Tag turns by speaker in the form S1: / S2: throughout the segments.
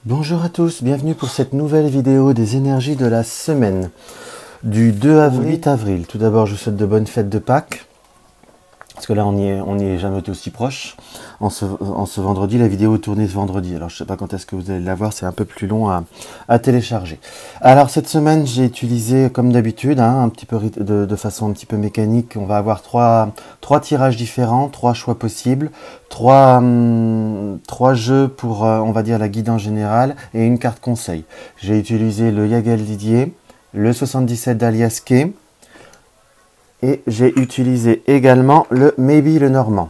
S1: Bonjour à tous, bienvenue pour cette nouvelle vidéo des énergies de la semaine du 2 avril, 8 avril. Tout d'abord, je vous souhaite de bonnes fêtes de Pâques, parce que là, on n'y est jamais été aussi proche. En ce vendredi, la vidéo est tournée ce vendredi. Alors, je ne sais pas quand est-ce que vous allez la voir, c'est un peu plus long à télécharger. Alors, cette semaine, j'ai utilisé, comme d'habitude, un petit peu de façon un petit peu mécanique. On va avoir trois tirages différents, 3 choix possibles, 3 jeux pour, on va dire, la guide en général et une carte conseil. J'ai utilisé le Yagel Didier, le 77 d'Alias Kay, et j'ai utilisé également le Maybe le Normand.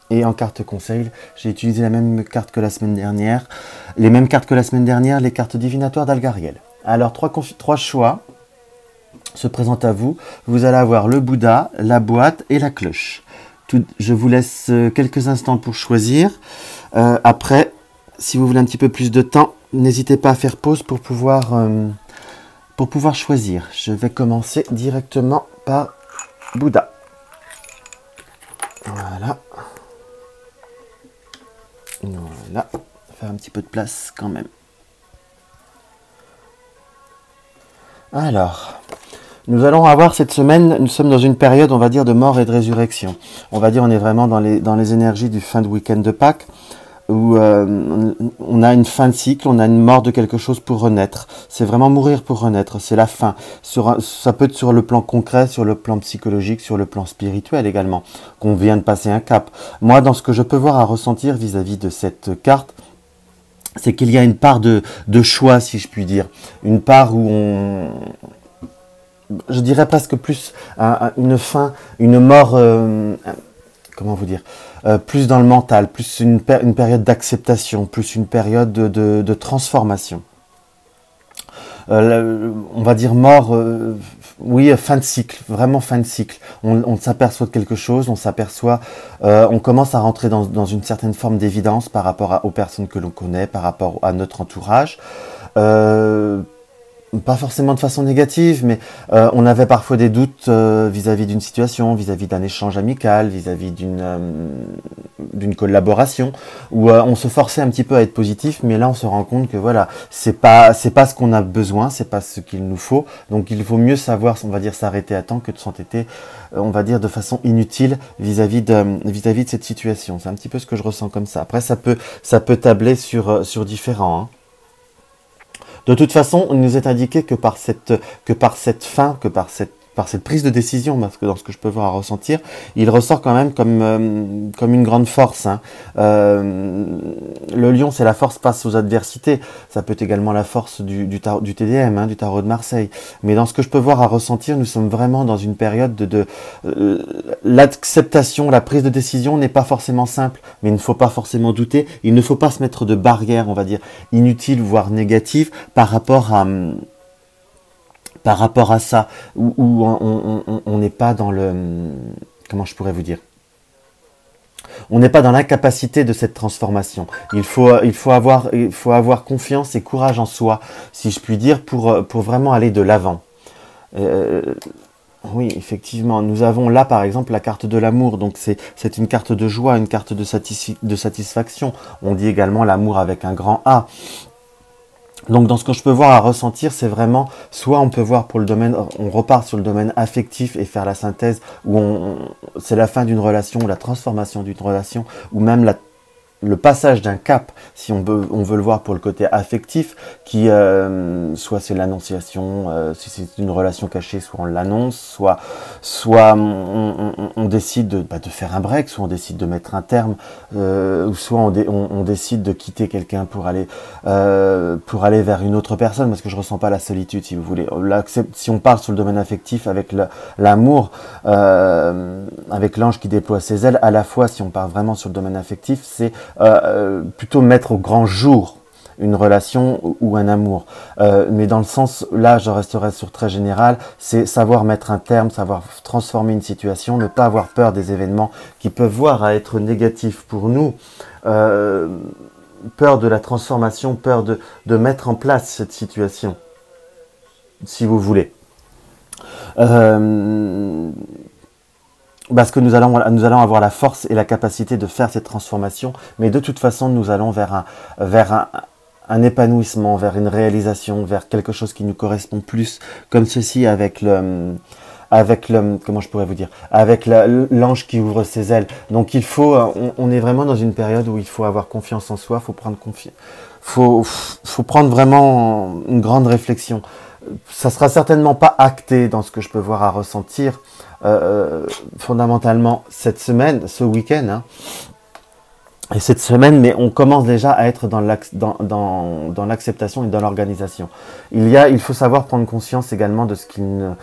S1: Et en carte conseil, j'ai utilisé la même carte que la semaine dernière. Les mêmes cartes que la semaine dernière, les cartes divinatoires d'Algariel. Alors, trois choix se présentent à vous. Vous allez avoir le Bouddha, la boîte et la cloche. Je vous laisse quelques instants pour choisir. Après, si vous voulez un petit peu plus de temps, n'hésitez pas à faire pause pour pouvoir choisir. Je vais commencer directement par Bouddha. Voilà. Voilà. Faire un petit peu de place quand même. Alors, nous allons avoir cette semaine, nous sommes dans une période, on va dire, de mort et de résurrection. On va dire, on est vraiment dans les énergies du fin de week-end de Pâques, où on a une fin de cycle, on a une mort de quelque chose pour renaître. C'est vraiment mourir pour renaître, c'est la fin. Ça peut être sur le plan concret, sur le plan psychologique, sur le plan spirituel également, qu'on vient de passer un cap. Moi, dans ce que je peux voir à ressentir vis-à-vis de cette carte, c'est qu'il y a une part de choix, si je puis dire. Une part où je dirais presque plus une fin, une mort... comment vous dire, plus dans le mental, plus une période d'acceptation, plus une période de transformation. On va dire mort, oui, fin de cycle, vraiment fin de cycle. On s'aperçoit de quelque chose, on commence à rentrer dans une certaine forme d'évidence par rapport aux personnes que l'on connaît, par rapport à notre entourage. Pas forcément de façon négative, mais on avait parfois des doutes vis-à-vis d'une situation, vis-à-vis d'un échange amical, vis-à-vis d'une collaboration, où on se forçait un petit peu à être positif, mais là on se rend compte que voilà, c'est pas ce qu'on a besoin, c'est pas ce qu'il nous faut, donc il vaut mieux savoir, on va dire, s'arrêter à temps que de s'entêter, on va dire, de façon inutile vis-à-vis de cette situation. C'est un petit peu ce que je ressens comme ça. Après, ça peut tabler sur différents, hein. De toute façon, il nous est indiqué que par cette prise de décision, parce que dans ce que je peux voir à ressentir, il ressort quand même comme une grande force, hein. Le lion, c'est la force face aux adversités. Ça peut être également la force du TDM, hein, du tarot de Marseille. Mais dans ce que je peux voir à ressentir, nous sommes vraiment dans une période l'acceptation, la prise de décision n'est pas forcément simple, mais il ne faut pas forcément douter. Il ne faut pas se mettre de barrières, on va dire, inutiles, voire négatives, par rapport à ça, où on n'est pas dans le... Comment je pourrais vous dire? On n'est pas dans l'incapacité de cette transformation. Il faut avoir confiance et courage en soi, si je puis dire, pour vraiment aller de l'avant. Oui, effectivement, nous avons là, par exemple, la carte de l'amour. Donc, c'est une carte de joie, une carte de satisfaction. On dit également l'amour avec un grand A. Donc, dans ce que je peux voir à ressentir, c'est vraiment, soit on peut voir pour le domaine, on repart sur le domaine affectif et faire la synthèse, où c'est la fin d'une relation, ou la transformation d'une relation, ou même le passage d'un cap, si on veut le voir pour le côté affectif, qui soit c'est l'annonciation, si c'est une relation cachée, soit on l'annonce, soit on décide de faire un break, soit on décide de mettre un terme, ou soit on décide de quitter quelqu'un pour aller vers une autre personne, parce que je ressens pas la solitude, si vous voulez. Là, si on parle sur le domaine affectif avec l'amour, avec l'ange qui déploie ses ailes, à la fois, si on parle vraiment sur le domaine affectif, c'est plutôt mettre au grand jour une relation ou un amour. Mais dans le sens, là, je resterai sur très général, c'est savoir mettre un terme, savoir transformer une situation, ne pas avoir peur des événements qui peuvent voir à être négatifs pour nous, peur de la transformation, peur de mettre en place cette situation, si vous voulez. Parce que nous allons avoir la force et la capacité de faire cette transformation, mais de toute façon, nous allons vers un épanouissement, vers une réalisation, vers quelque chose qui nous correspond plus, comme ceci avec comment je pourrais vous dire, avec l'ange qui ouvre ses ailes. Donc il faut, on est vraiment dans une période où il faut avoir confiance en soi, faut prendre vraiment une grande réflexion. Ça sera certainement pas acté dans ce que je peux voir à ressentir fondamentalement cette semaine, ce week-end, hein, et cette semaine, mais on commence déjà à être dans l'acceptation et dans l'organisation. Il faut savoir prendre conscience également de ce qu'il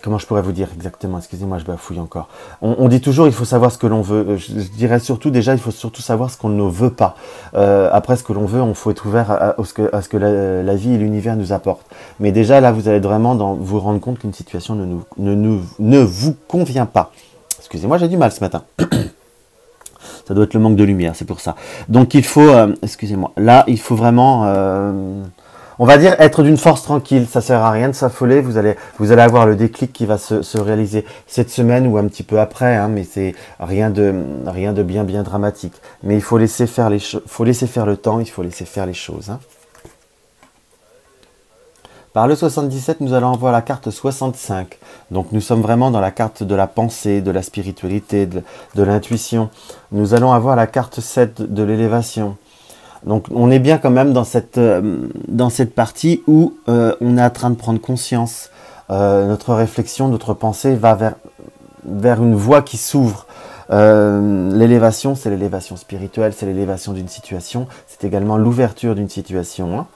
S1: comment je pourrais vous dire exactement, excusez-moi, je bafouille encore. On dit toujours il faut savoir ce que l'on veut. Je dirais surtout déjà il faut surtout savoir ce qu'on ne veut pas. Après ce que l'on veut, on faut être ouvert à ce que la vie et l'univers nous apportent. Mais déjà là vous allez vraiment vous rendre compte qu'une situation ne vous convient pas. Excusez-moi, j'ai du mal ce matin. Ça doit être le manque de lumière, c'est pour ça. Donc il faut, excusez-moi, là il faut vraiment, on va dire être d'une force tranquille. Ça sert à rien de s'affoler. Vous allez avoir le déclic qui va se réaliser cette semaine ou un petit peu après, hein, mais c'est rien de bien dramatique. Mais il faut laisser faire faut laisser faire le temps, il faut laisser faire les choses. Hein. Par le 77, nous allons avoir la carte 65. Donc nous sommes vraiment dans la carte de la pensée, de la spiritualité, de l'intuition. Nous allons avoir la carte 7 de l'élévation. Donc on est bien quand même dans cette partie où on est en train de prendre conscience. Notre réflexion, notre pensée va vers une voie qui s'ouvre. L'élévation, c'est l'élévation spirituelle, c'est l'élévation d'une situation. C'est également l'ouverture d'une situation. Hein.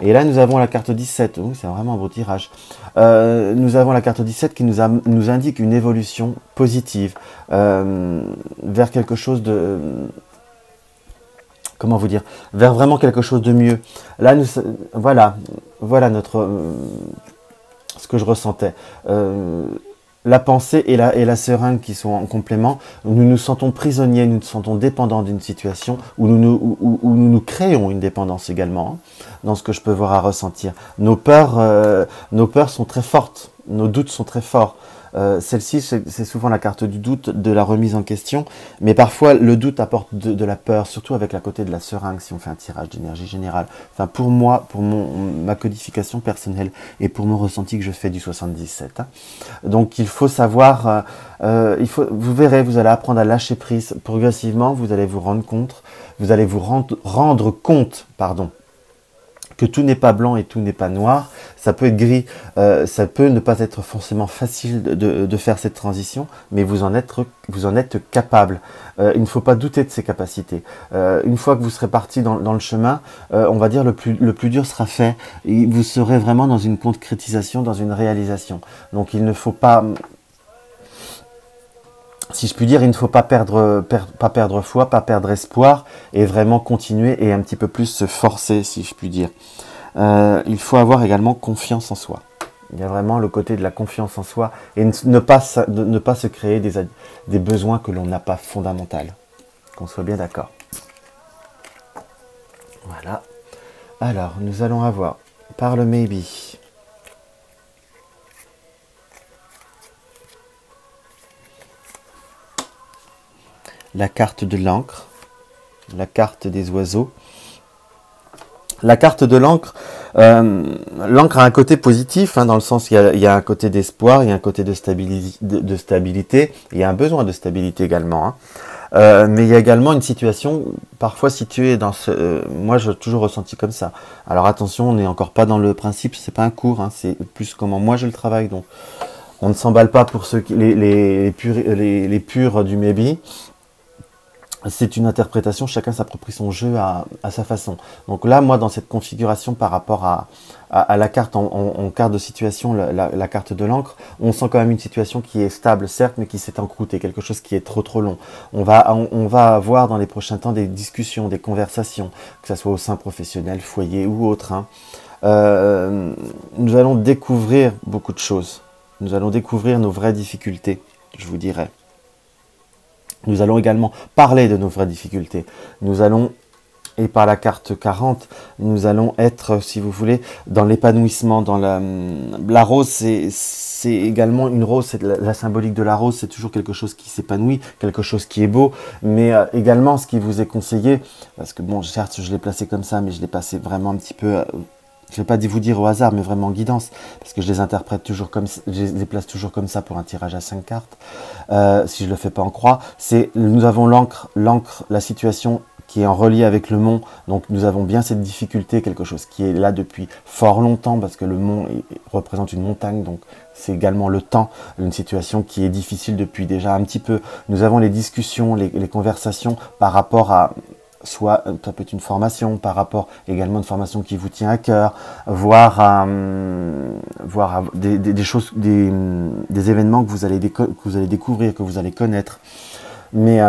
S1: Et là, nous avons la carte 17. Oh, c'est vraiment un beau tirage. Nous avons la carte 17 qui nous indique une évolution positive vers quelque chose de... Comment vous dire? Vers vraiment quelque chose de mieux. Là, voilà ce que je ressentais. La pensée et la seringue qui sont en complément, nous nous sentons prisonniers, nous nous sentons dépendants d'une situation où nous créons une dépendance également, hein, dans ce que je peux voir à ressentir. Nos peurs sont très fortes, nos doutes sont très forts. Celle-ci, c'est souvent la carte du doute, de la remise en question, mais parfois le doute apporte de la peur, surtout avec la côté de la seringue, si on fait un tirage d'énergie générale. Enfin, pour moi, pour ma codification personnelle et pour mon ressenti que je fais du 77. Hein. Donc, il faut savoir, vous verrez, vous allez apprendre à lâcher prise progressivement, vous allez vous rendre compte, rendre compte, pardon, que tout n'est pas blanc et tout n'est pas noir, ça peut être gris, ça peut ne pas être forcément facile de faire cette transition, mais vous en êtes capable. Il ne faut pas douter de ses capacités. Une fois que vous serez parti dans le chemin, on va dire le plus dur sera fait, et vous serez vraiment dans une concrétisation, dans une réalisation. Donc il ne faut pas... Si je puis dire, il ne faut pas perdre foi, pas perdre espoir, et vraiment continuer et un petit peu plus se forcer, si je puis dire. Il faut avoir également confiance en soi. Il y a vraiment le côté de la confiance en soi et ne pas se créer des besoins que l'on n'a pas fondamentaux. Qu'on soit bien d'accord. Voilà. Alors, nous allons avoir, par le maybe, la carte de l'encre, la carte des oiseaux. La carte de l'encre, l'encre a un côté positif, hein, dans le sens il y a un côté d'espoir, il y a un côté de stabilité, il y a un besoin de stabilité également. Hein. Mais il y a également une situation parfois située dans moi j'ai toujours ressenti comme ça. Alors attention, on n'est encore pas dans le principe, c'est pas un cours, hein, c'est plus comment moi je le travaille. Donc on ne s'emballe pas pour les purs du maybe. C'est une interprétation, chacun s'approprie son jeu à sa façon. Donc là, moi, dans cette configuration par rapport à la carte en carte de situation, la carte de l'encre, on sent quand même une situation qui est stable, certes, mais qui s'est encroûtée, quelque chose qui est trop long. On va avoir dans les prochains temps des discussions, des conversations, que ce soit au sein professionnel, foyer ou autre. Hein. Nous allons découvrir beaucoup de choses. Nous allons découvrir nos vraies difficultés, je vous dirais. Nous allons également parler de nos vraies difficultés. Nous allons Et par la carte 40, nous allons être, si vous voulez, dans l'épanouissement, dans la rose, c'est également une rose, c'est la symbolique de la rose, c'est toujours quelque chose qui s'épanouit, quelque chose qui est beau, mais également ce qui vous est conseillé, parce que bon, certes, je l'ai placé comme ça, mais je l'ai passé vraiment un petit peu, je ne vais pas vous dire au hasard, mais vraiment en guidance, parce que je les interprète toujours comme ça, je les place toujours comme ça pour un tirage à 5 cartes, si je le fais pas en croix, nous avons l'encre, la situation qui est en relié avec le mont, donc nous avons bien cette difficulté, quelque chose qui est là depuis fort longtemps, parce que le mont représente une montagne, donc c'est également le temps, une situation qui est difficile depuis déjà un petit peu. Nous avons les discussions, les conversations par rapport à, soit ça peut être une formation, par rapport également à une formation qui vous tient à cœur, voire des choses, des événements que vous allez découvrir, que vous allez connaître. Mais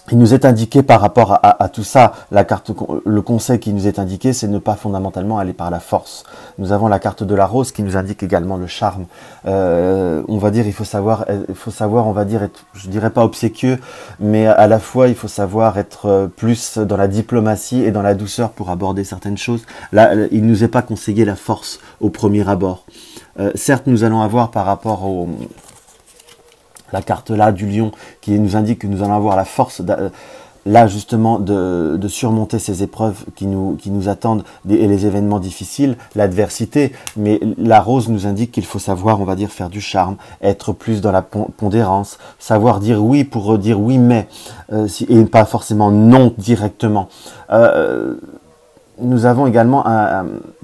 S1: il nous est indiqué par rapport à tout ça, le conseil qui nous est indiqué, c'est ne pas fondamentalement aller par la force. Nous avons la carte de la rose qui nous indique également le charme. On va dire, il faut savoir, on va dire, être, je dirais pas obséquieux, mais à la fois, il faut savoir être plus dans la diplomatie et dans la douceur pour aborder certaines choses. Là, il nous est pas conseillé la force au premier abord. Certes, nous allons avoir par rapport la carte là du lion qui nous indique que nous allons avoir la force là justement de surmonter ces épreuves qui nous attendent et les événements difficiles, l'adversité, mais la rose nous indique qu'il faut savoir, on va dire, faire du charme, être plus dans la pondérance, savoir dire oui pour dire oui mais, et pas forcément non directement. Nous avons également,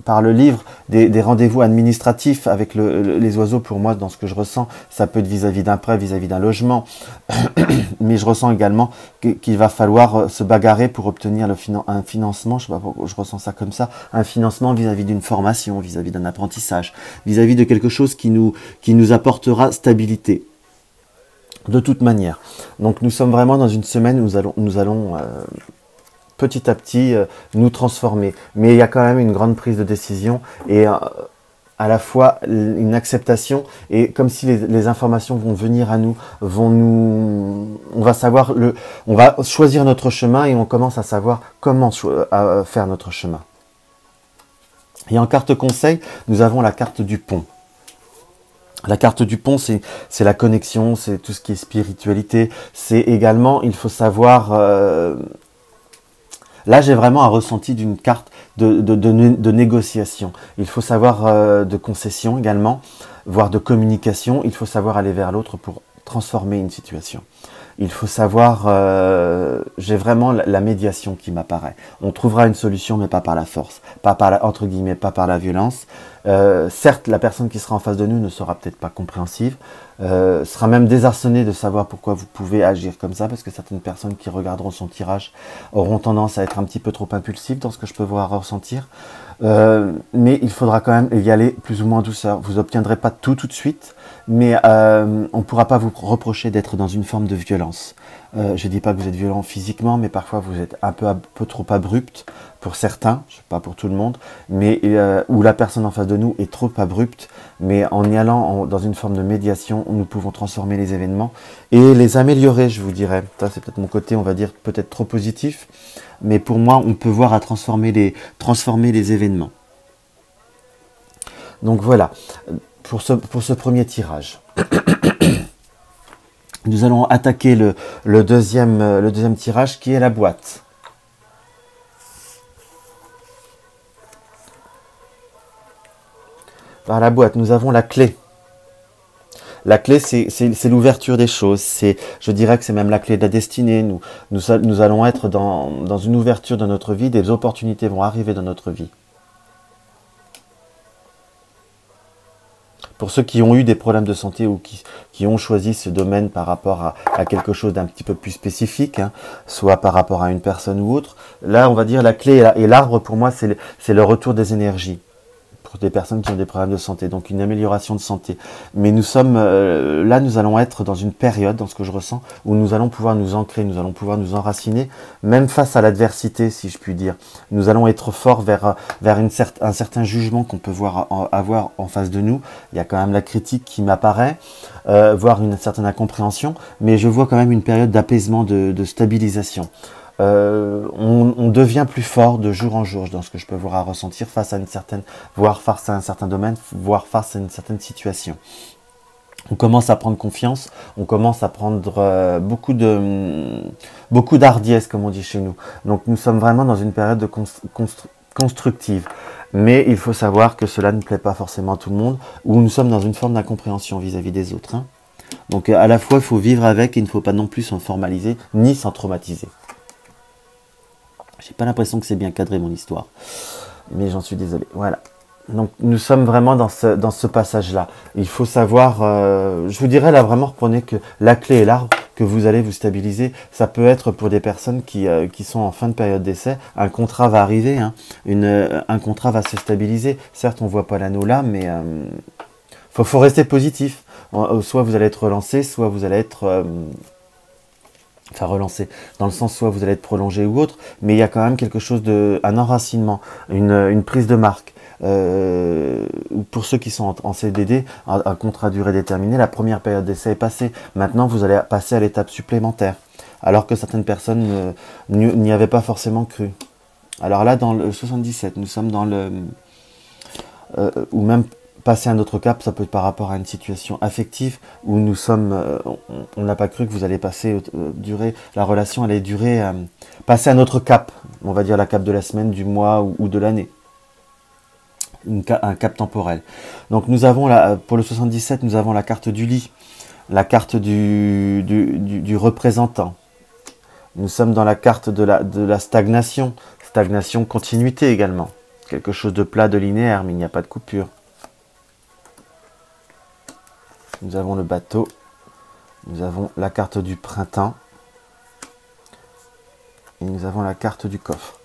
S1: par le livre, des rendez-vous administratifs avec les oiseaux. Pour moi, dans ce que je ressens, ça peut être vis-à-vis d'un prêt, vis-à-vis d'un logement. Mais je ressens également qu'il va falloir se bagarrer pour obtenir un financement. Je sais pas pourquoi je ressens ça comme ça. Un financement vis-à-vis d'une formation, vis-à-vis d'un apprentissage, vis-à-vis de quelque chose qui nous apportera stabilité. De toute manière. Donc nous sommes vraiment dans une semaine où nous allons petit à petit nous transformer. Mais il y a quand même une grande prise de décision et à la fois une acceptation et comme si les informations vont venir à nous, on va savoir on va choisir notre chemin et on commence à savoir comment faire notre chemin. Et en carte conseil, nous avons la carte du pont. La carte du pont, c'est la connexion, c'est tout ce qui est spiritualité. C'est également, il faut savoir là, j'ai vraiment un ressenti d'une carte de négociation. Il faut savoir de concession également, voire de communication. Il faut savoir aller vers l'autre pour transformer une situation. Il faut savoir, j'ai vraiment la médiation qui m'apparaît. On trouvera une solution, mais pas par la force, pas par entre guillemets, pas par la violence. Certes, la personne qui sera en face de nous ne sera peut-être pas compréhensive, sera même désarçonnée de savoir pourquoi vous pouvez agir comme ça, parce que certaines personnes qui regarderont son tirage auront tendance à être un petit peu trop impulsives dans ce que je peux voir ressentir. Mais il faudra quand même y aller plus ou moins douceur. Vous n'obtiendrez pas tout de suite, mais on ne pourra pas vous reprocher d'être dans une forme de violence. Je ne dis pas que vous êtes violent physiquement, mais parfois vous êtes un peu trop abrupt pour certains, je sais pas pour tout le monde, mais où la personne en face de nous est trop abrupte, mais en y allant dans une forme de médiation, nous pouvons transformer les événements et les améliorer, je vous dirais. Ça, c'est peut-être mon côté, on va dire, peut-être trop positif, mais pour moi, on peut voir à transformer les événements. Donc voilà, pour ce premier tirage. Nous allons attaquer le deuxième tirage qui est la boîte. Par la boîte, nous avons la clé. La clé, c'est l'ouverture des choses. Je dirais que c'est même la clé de la destinée. Nous allons être dans une ouverture de notre vie. Des opportunités vont arriver dans notre vie. Pour ceux qui ont eu des problèmes de santé ou qui ont choisi ce domaine par rapport à quelque chose d'un petit peu plus spécifique, hein, soit par rapport à une personne ou autre, là, on va dire la clé et l'arbre, pour moi, c'est le retour des énergies. Pour des personnes qui ont des problèmes de santé, donc une amélioration de santé. Mais nous sommes, là nous allons être dans une période, dans ce que je ressens, où nous allons pouvoir nous ancrer, nous allons pouvoir nous enraciner, même face à l'adversité, si je puis dire. Nous allons être forts vers un certain jugement qu'on peut avoir en face de nous. Il y a quand même la critique qui m'apparaît, voire une certaine incompréhension, mais je vois quand même une période d'apaisement, de stabilisation. on devient plus fort de jour en jour dans ce que je peux voir à ressentir face à une certaine, voire face à un certain domaine, voire face à une certaine situation. On commence à prendre confiance, on commence à prendre beaucoup d'hardiesse, comme on dit chez nous. Donc nous sommes vraiment dans une période de constructive. Mais il faut savoir que cela ne plaît pas forcément à tout le monde, ou nous sommes dans une forme d'incompréhension vis-à-vis des autres. Hein. Donc à la fois, il faut vivre avec et il ne faut pas non plus s'en formaliser, ni s'en traumatiser. J'ai pas l'impression que c'est bien cadré mon histoire, mais j'en suis désolé. Voilà. Donc nous sommes vraiment dans ce passage-là. Il faut savoir, je vous dirais là vraiment, reprenez que la clé est l'arbre, que vous allez vous stabiliser. Ça peut être pour des personnes qui sont en fin de période d'essai. Un contrat va arriver, hein. Un contrat va se stabiliser. Certes, on voit pas l'anneau là, mais faut rester positif. Soit vous allez être relancé, soit vous allez être... enfin relancé, dans le sens soit vous allez être prolongé ou autre, mais il y a quand même quelque chose un enracinement, une prise de marque. Pour ceux qui sont en CDD, un contrat à durée déterminée, la première période d'essai est passée. Maintenant, vous allez passer à l'étape supplémentaire, alors que certaines personnes n'y avaient pas forcément cru. Alors là, dans le 77, nous sommes dans le... ou même passer un autre cap, ça peut être par rapport à une situation affective où nous sommes, on n'a pas cru que vous allez passer, la relation allait durer, passer un autre cap, on va dire la cap de la semaine, du mois ou de l'année. Un cap temporel. Donc nous avons, pour le 77, nous avons la carte du lit, la carte du représentant. Nous sommes dans la carte de la stagnation, continuité également. Quelque chose de plat, de linéaire, mais il n'y a pas de coupure. Nous avons le bateau, nous avons la carte du printemps, et nous avons la carte du coffre.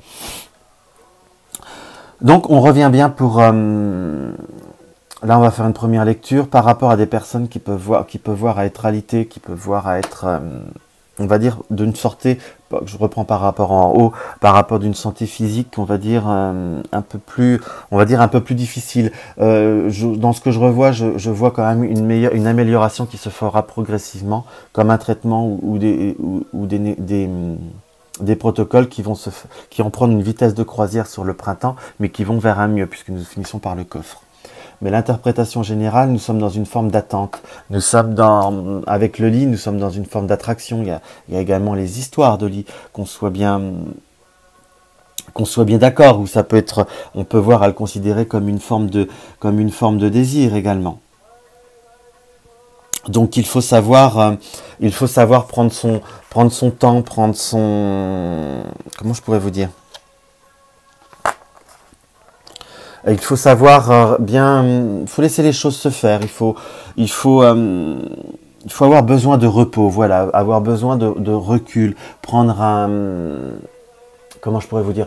S1: Donc on revient bien pour... là on va faire une première lecture par rapport à des personnes qui peuvent voir à être alité, qui peuvent voir à être... on va dire d'une sortie, je reprends par rapport en haut, par rapport d'une santé physique, on va dire un peu plus difficile. Dans ce que je revois, je vois quand même une amélioration qui se fera progressivement, comme un traitement ou des protocoles qui vont prendre une vitesse de croisière sur le printemps, mais qui vont vers un mieux, puisque nous finissons par le coffre. Mais l'interprétation générale, nous sommes dans une forme d'attente. Nous sommes avec le lit, nous sommes dans une forme d'attraction. Il y a également les histoires de lit, qu'on soit bien d'accord, ou ça peut être, on peut voir à le considérer comme une forme de désir également. Donc il faut savoir prendre son temps, comment je pourrais vous dire? Il faut savoir il faut laisser les choses se faire. Il faut avoir besoin de repos, voilà, avoir besoin de recul, prendre comment je pourrais vous dire?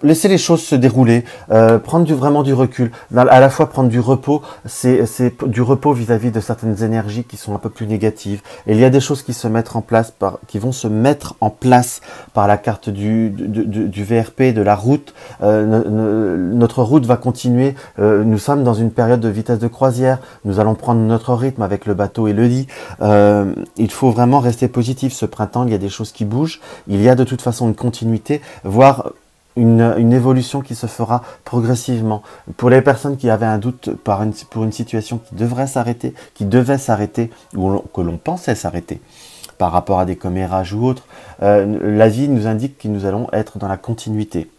S1: Laisser les choses se dérouler, prendre vraiment du recul, à la fois prendre du repos, c'est du repos vis-à-vis de certaines énergies qui sont un peu plus négatives. Et il y a des choses qui vont se mettre en place par la carte du VRP, de la route. Notre route va continuer. Nous sommes dans une période de vitesse de croisière. Nous allons prendre notre rythme avec le bateau et le lit. Il faut vraiment rester positif. Ce printemps, il y a des choses qui bougent. Il y a de toute façon une continuité, voire une évolution qui se fera progressivement. Pour les personnes qui avaient un doute pour une situation qui devait s'arrêter, ou que l'on pensait s'arrêter, par rapport à des commérages ou autres, la vie nous indique que nous allons être dans la continuité,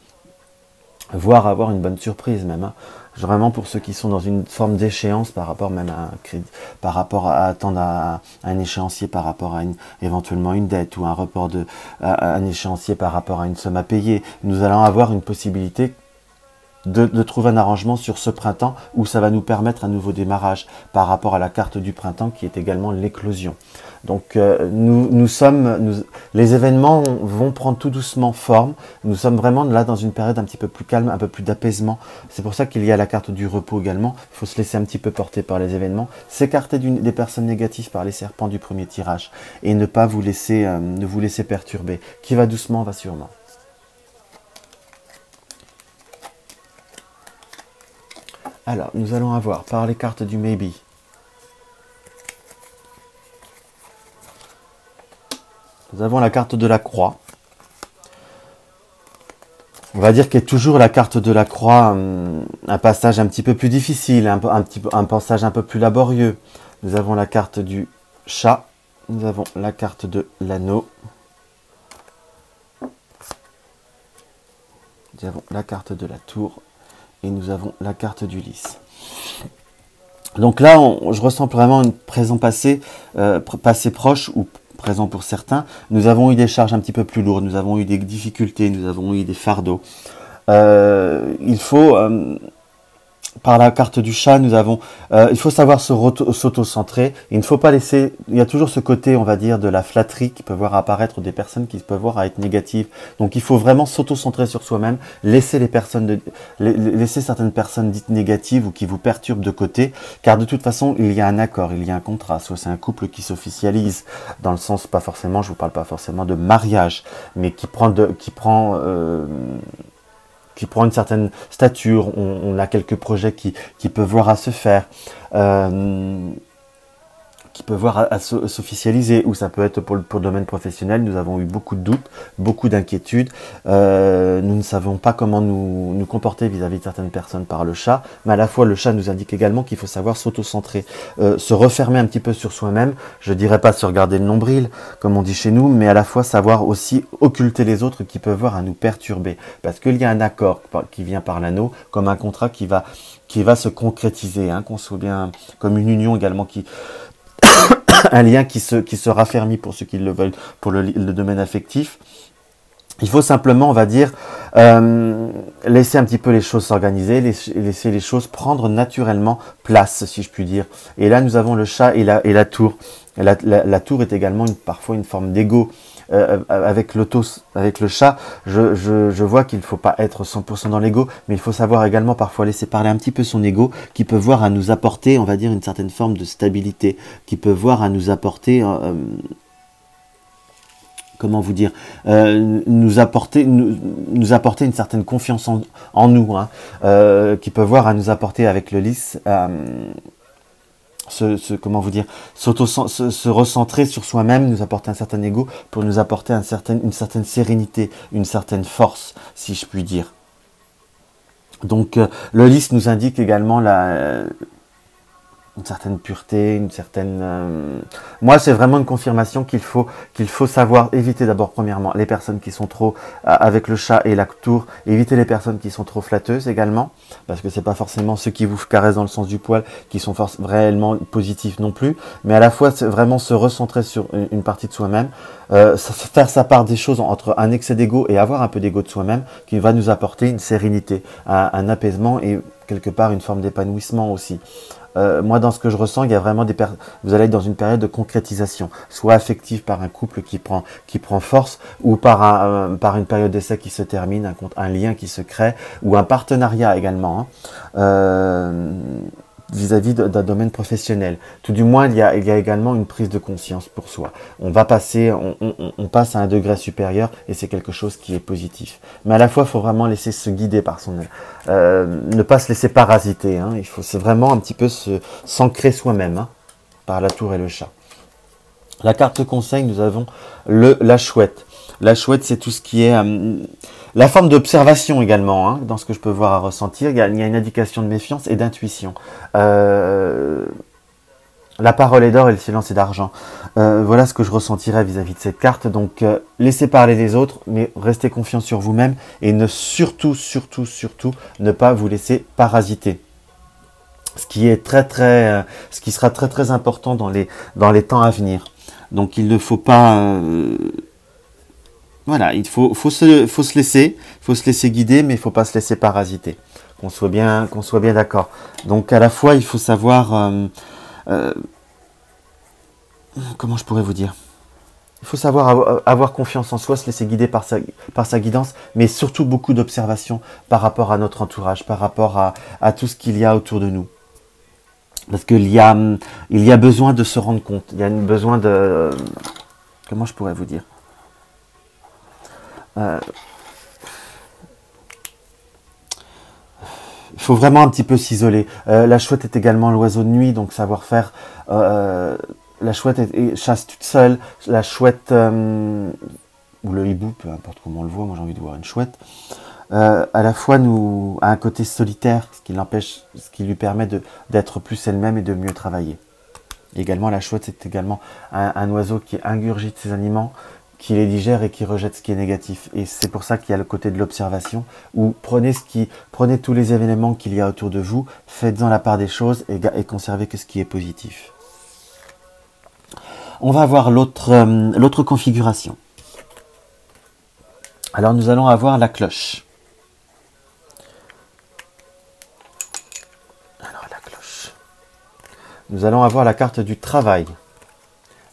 S1: voire avoir une bonne surprise même. Hein. Vraiment pour ceux qui sont dans une forme d'échéance par rapport même à un crédit, par rapport à attendre à un échéancier par rapport à éventuellement une dette ou un report à un échéancier par rapport à une somme à payer, nous allons avoir une possibilité de trouver un arrangement sur ce printemps où ça va nous permettre un nouveau démarrage par rapport à la carte du printemps qui est également l'éclosion. Donc les événements vont prendre tout doucement forme. Nous sommes vraiment là dans une période un petit peu plus calme, un peu plus d'apaisement. C'est pour ça qu'il y a la carte du repos également. Il faut se laisser un petit peu porter par les événements, s'écarter des personnes négatives par les serpents du premier tirage et ne pas vous laisser perturber. Qui va doucement va sûrement. Alors, nous allons avoir par les cartes du Maybe. Nous avons la carte de la croix. On va dire qu'est toujours la carte de la croix un passage un petit peu plus difficile, un passage un peu plus laborieux. Nous avons la carte du chat. Nous avons la carte de l'anneau. Nous avons la carte de la tour. Et nous avons la carte du lys. Donc là, je ressens vraiment une présent-passé, passé proche ou présent pour certains. Nous avons eu des charges un petit peu plus lourdes, nous avons eu des difficultés, nous avons eu des fardeaux. Il faut, par la carte du chat, nous avons, il faut savoir s'auto-centrer. Il ne faut pas laisser, il y a toujours ce côté, on va dire, de la flatterie qui peut voir apparaître des personnes qui peuvent voir à être négatives. Donc il faut vraiment s'auto-centrer sur soi-même, laisser laisser certaines personnes dites négatives ou qui vous perturbent de côté, car de toute façon, il y a un accord, il y a un contrat. Soit c'est un couple qui s'officialise, dans le sens, pas forcément, je vous parle pas forcément de mariage, mais qui prend une certaine stature, on a quelques projets qui peuvent voir à se faire, qui peut voir à s'officialiser, ou ça peut être pour le domaine professionnel. Nous avons eu beaucoup de doutes, beaucoup d'inquiétudes. Nous ne savons pas comment nous comporter vis-à-vis de certaines personnes par le chat, mais à la fois le chat nous indique également qu'il faut savoir s'auto-centrer, se refermer un petit peu sur soi-même. Je dirais pas se regarder le nombril, comme on dit chez nous, mais à la fois savoir aussi occulter les autres qui peuvent voir à nous perturber. Parce qu'il y a un accord qui vient par l'anneau, comme un contrat qui va se concrétiser, hein, qu'on soit bien, comme une union également un lien qui se raffermit pour ceux qui le veulent, pour le domaine affectif. Il faut simplement, on va dire, laisser un petit peu les choses s'organiser, laisser les choses prendre naturellement place, si je puis dire. Et là, nous avons le chat et la tour. La tour est également parfois une forme d'ego. Avec le chat, je vois qu'il ne faut pas être 100% dans l'ego, mais il faut savoir également parfois laisser parler un petit peu son ego, qui peut voir à nous apporter, on va dire, une certaine forme de stabilité, qui peut voir à nous apporter, comment vous dire, nous apporter une certaine confiance en nous, hein, qui peut voir à nous apporter avec le lys, comment vous dire, se recentrer sur soi-même, nous apporter un certain ego pour nous apporter une certaine sérénité, une certaine force, si je puis dire. Donc le lys nous indique également une certaine pureté, une certaine... Moi, c'est vraiment une confirmation qu'il faut savoir éviter d'abord, premièrement, les personnes qui sont trop, avec le chat et la tour, éviter les personnes qui sont trop flatteuses également, parce que c'est pas forcément ceux qui vous caressent dans le sens du poil qui sont réellement positifs non plus, mais à la fois, c'est vraiment se recentrer sur une partie de soi-même, faire sa part des choses entre un excès d'ego et avoir un peu d'ego de soi-même, qui va nous apporter une sérénité, un apaisement et quelque part une forme d'épanouissement aussi. Moi, dans ce que je ressens, il y a vraiment vous allez être dans une période de concrétisation, soit affective par un couple qui prend force, ou par une période d'essai qui se termine, un lien qui se crée, ou un partenariat également, hein, vis-à-vis d'un domaine professionnel. Tout du moins, il y a également une prise de conscience pour soi. On passe à un degré supérieur et c'est quelque chose qui est positif. Mais à la fois, il faut vraiment laisser se guider par ne pas se laisser parasiter. Hein. C'est vraiment un petit peu s'ancrer soi-même, hein, par la tour et le chat. La carte conseil, nous avons la chouette. La chouette, c'est tout ce qui est la forme d'observation également, hein, dans ce que je peux voir à ressentir. Il y a une indication de méfiance et d'intuition. La parole est d'or et le silence est d'argent. Voilà ce que je ressentirais vis-à-vis de cette carte. Donc, laissez parler les autres, mais restez confiant sur vous-même et surtout, ne pas vous laisser parasiter. Ce qui sera très important dans les temps à venir. Donc, il ne faut pas... Voilà, il faut se laisser guider, mais il ne faut pas se laisser parasiter. Qu'on soit bien d'accord. Donc à la fois, il faut savoir, comment je pourrais vous dire, il faut savoir avoir confiance en soi, se laisser guider par sa guidance, mais surtout beaucoup d'observation par rapport à notre entourage, par rapport à tout ce qu'il y a autour de nous. Parce qu'il y a besoin de se rendre compte. Il y a besoin de, comment je pourrais vous dire. Il faut vraiment un petit peu s'isoler. La chouette est également l'oiseau de nuit, donc savoir faire la chouette chasse toute seule, la chouette, ou le hibou, peu importe comment on le voit, moi j'ai envie de voir une chouette, à la fois a un côté solitaire, ce qui lui permet d'être plus elle-même et de mieux travailler. Également, la chouette, c'est également un oiseau qui ingurgite ses aliments, qui les digère et qui rejette ce qui est négatif. Et c'est pour ça qu'il y a le côté de l'observation, où prenez tous les événements qu'il y a autour de vous, faites-en la part des choses et conservez que ce qui est positif. On va voir l'autre configuration. Alors nous allons avoir la cloche. Alors la cloche. Nous allons avoir la carte du travail,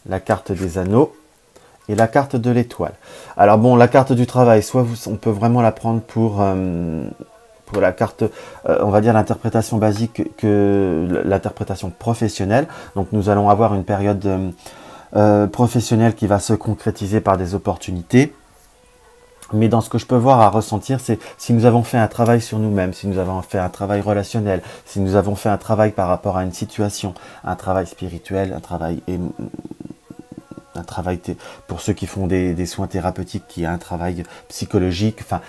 S1: la carte des anneaux et la carte de l'étoile. Alors bon, la carte du travail, soit on peut vraiment la prendre pour la carte, on va dire l'interprétation basique que l'interprétation professionnelle. Donc nous allons avoir une période professionnelle qui va se concrétiser par des opportunités. Mais dans ce que je peux voir à ressentir, c'est si nous avons fait un travail sur nous-mêmes, si nous avons fait un travail relationnel, si nous avons fait un travail par rapport à une situation, un travail spirituel, un travail pour ceux qui font des soins thérapeutiques, qui est un travail psychologique. Enfin,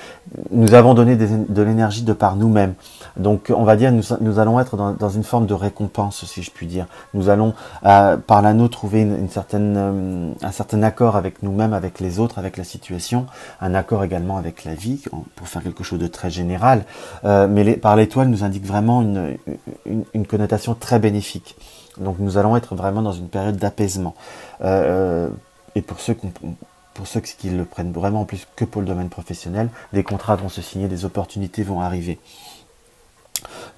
S1: nous avons donné de l'énergie de par nous-mêmes. Donc, on va dire, nous allons être dans une forme de récompense, si je puis dire. Nous allons, par l'anneau, trouver un certain accord avec nous-mêmes, avec les autres, avec la situation, un accord également avec la vie, pour faire quelque chose de très général. Mais par l'étoile, nous indique vraiment une connotation très bénéfique. Donc nous allons être vraiment dans une période d'apaisement. Et pour ceux qui le prennent vraiment en plus que pour le domaine professionnel, des contrats vont se signer, des opportunités vont arriver.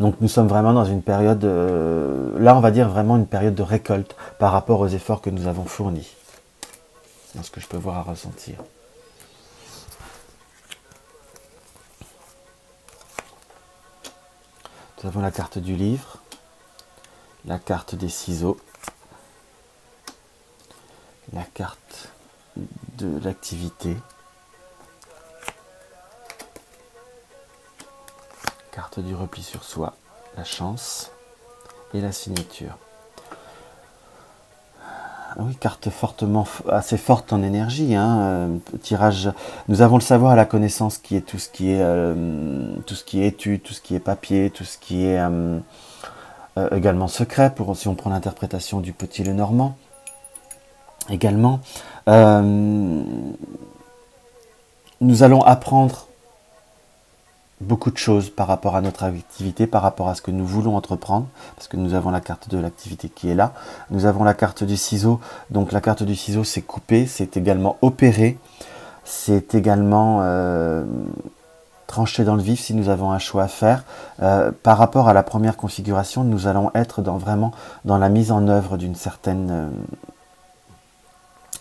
S1: Donc nous sommes vraiment dans une période, là on va dire vraiment une période de récolte par rapport aux efforts que nous avons fournis. C'est ce que je peux voir à ressentir. Nous avons la carte du livre, la carte des ciseaux, la carte de l'activité, carte du repli sur soi, la chance et la signature. Oui, carte assez forte en énergie, hein, tirage. Nous avons le savoir à la connaissance qui est tout ce qui est étude, tout ce qui est papier, tout ce qui est également secret, si on prend l'interprétation du Petit Lenormand. Également, nous allons apprendre beaucoup de choses par rapport à notre activité, par rapport à ce que nous voulons entreprendre, parce que nous avons la carte de l'activité qui est là. Nous avons la carte du ciseau, donc la carte du ciseau c'est couper, c'est également opérer, c'est également trancher dans le vif si nous avons un choix à faire. Par rapport à la première configuration, nous allons être vraiment dans la mise en œuvre d'une certaine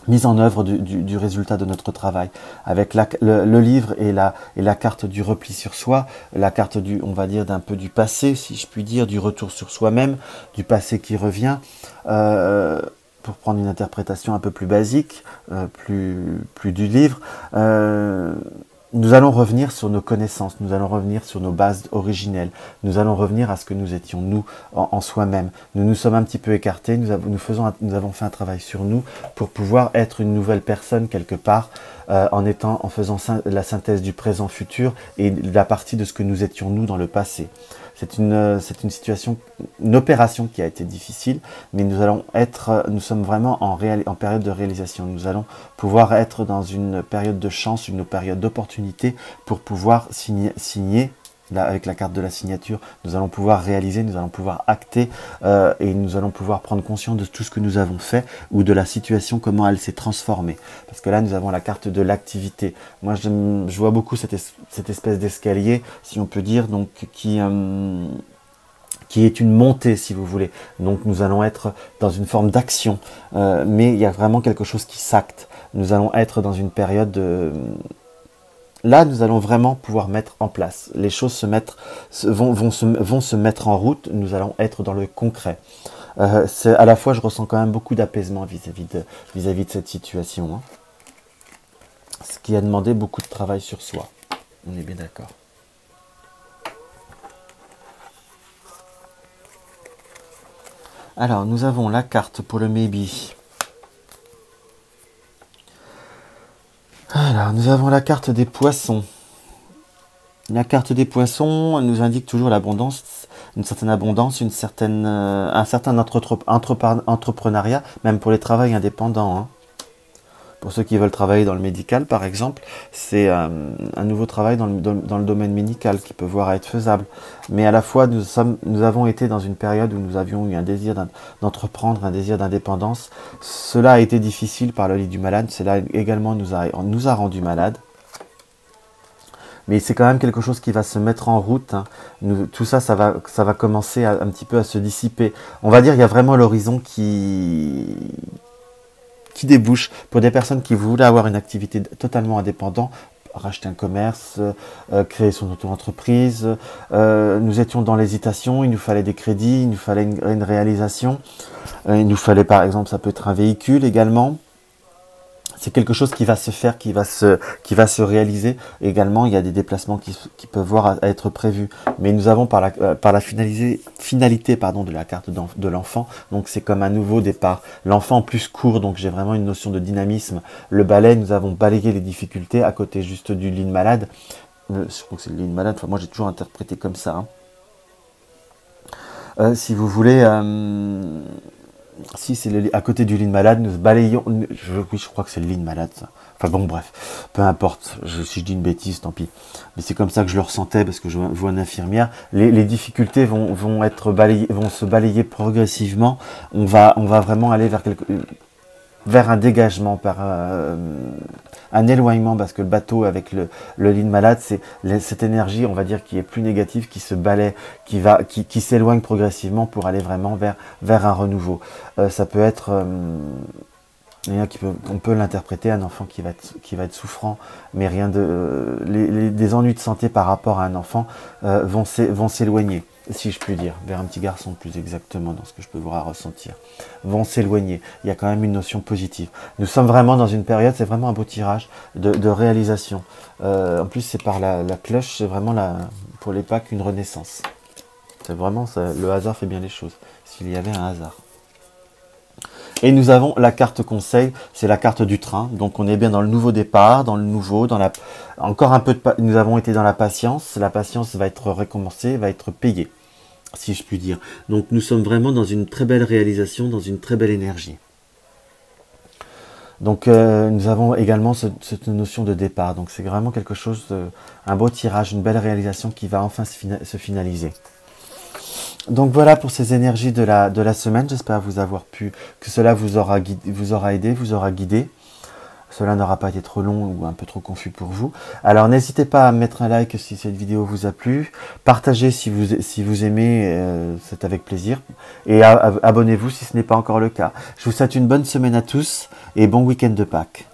S1: mise en œuvre du résultat de notre travail, avec le livre et la carte du repli sur soi, la carte on va dire d'un peu du passé, si je puis dire, du retour sur soi-même, du passé qui revient, pour prendre une interprétation un peu plus basique, plus du livre. Nous allons revenir sur nos connaissances, nous allons revenir sur nos bases originelles, nous allons revenir à ce que nous étions nous en soi-même. Nous nous sommes un petit peu écartés, nous avons fait un travail sur nous pour pouvoir être une nouvelle personne quelque part, en faisant la synthèse du présent-futur et la partie de ce que nous étions nous dans le passé. C'est une situation, une opération qui a été difficile, mais nous sommes vraiment en période de réalisation. Nous allons pouvoir être dans une période de chance, une période d'opportunité pour pouvoir signer. Là, avec la carte de la signature, nous allons pouvoir réaliser, nous allons pouvoir acter et nous allons pouvoir prendre conscience de tout ce que nous avons fait ou de la situation, comment elle s'est transformée. Parce que là, nous avons la carte de l'activité. Moi, je vois beaucoup cette espèce d'escalier, si on peut dire, donc qui est une montée, si vous voulez. Donc, nous allons être dans une forme d'action, mais il y a vraiment quelque chose qui s'acte. Nous allons être dans une période de... Là, nous allons vraiment pouvoir mettre en place. Les choses vont se mettre en route. Nous allons être dans le concret. À la fois, je ressens quand même beaucoup d'apaisement vis-à-vis de cette situation. Hein. Ce qui a demandé beaucoup de travail sur soi. On est bien d'accord. Alors, nous avons la carte pour le maybe. Alors, nous avons la carte des poissons. La carte des poissons nous indique toujours l'abondance, une certaine abondance, un certain entrepreneuriat, même pour les travails indépendants. Hein. Pour ceux qui veulent travailler dans le médical, par exemple, c'est un nouveau travail dans le domaine médical qui peut voir à être faisable. Mais à la fois, nous avons été dans une période où nous avions eu un désir d'entreprendre, un désir d'indépendance. Cela a été difficile par le lit du malade. Cela également nous a rendu malades. Mais c'est quand même quelque chose qui va se mettre en route. Hein. Tout ça, ça va commencer un petit peu à se dissiper. On va dire qu'il y a vraiment l'horizon qui débouche pour des personnes qui voulaient avoir une activité totalement indépendante, racheter un commerce, créer son auto-entreprise. Nous étions dans l'hésitation, il nous fallait des crédits, il nous fallait une réalisation. Il nous fallait par exemple, ça peut être un véhicule également. C'est quelque chose qui va se faire, qui va se réaliser. Également, il y a des déplacements qui peuvent voir à être prévus. Mais nous avons par la finalité de la carte de l'enfant. Donc c'est comme un nouveau départ. L'enfant plus court, donc j'ai vraiment une notion de dynamisme. Le balai, nous avons balayé les difficultés à côté juste du lit de malade. Je crois que c'est le lit de malade. Enfin, moi j'ai toujours interprété comme ça. Hein. Si vous voulez... Si c'est à côté du lit de malade, nous balayons. Oui, je crois que c'est le lit de malade, ça. Enfin bon, bref, peu importe. Si je dis une bêtise, tant pis. Mais c'est comme ça que je le ressentais parce que je vois une infirmière. Les difficultés vont se balayer progressivement. On va vraiment aller vers un dégagement, un éloignement, parce que le bateau avec le lit de malade, c'est cette énergie, on va dire, qui est plus négative, qui se balaie, qui s'éloigne progressivement pour aller vraiment vers un renouveau. Ça peut être, on peut l'interpréter, un enfant qui va être souffrant, mais rien des ennuis de santé par rapport à un enfant vont s'éloigner, si je puis dire, vers un petit garçon plus exactement, dans ce que je peux voir ressentir, vont s'éloigner. Il y a quand même une notion positive. Nous sommes vraiment dans une période, c'est vraiment un beau tirage de réalisation. En plus, c'est par la cloche, c'est vraiment pour les Pâques une renaissance. C'est vraiment ça, le hasard fait bien les choses, s'il y avait un hasard. Et nous avons la carte conseil, c'est la carte du train. Donc on est bien dans le nouveau départ, dans le nouveau, encore un peu nous avons été dans la patience. La patience va être récompensée, va être payée, si je puis dire. Donc nous sommes vraiment dans une très belle réalisation, dans une très belle énergie. Donc nous avons également cette notion de départ. Donc c'est vraiment quelque chose, un beau tirage, une belle réalisation qui va enfin se finaliser. Donc voilà pour ces énergies de la semaine. J'espère vous avoir que cela vous aura aidé, vous aura guidé. Cela n'aura pas été trop long ou un peu trop confus pour vous. Alors n'hésitez pas à mettre un like si cette vidéo vous a plu. Partagez si vous aimez, c'est avec plaisir. Et abonnez-vous si ce n'est pas encore le cas. Je vous souhaite une bonne semaine à tous et bon week-end de Pâques.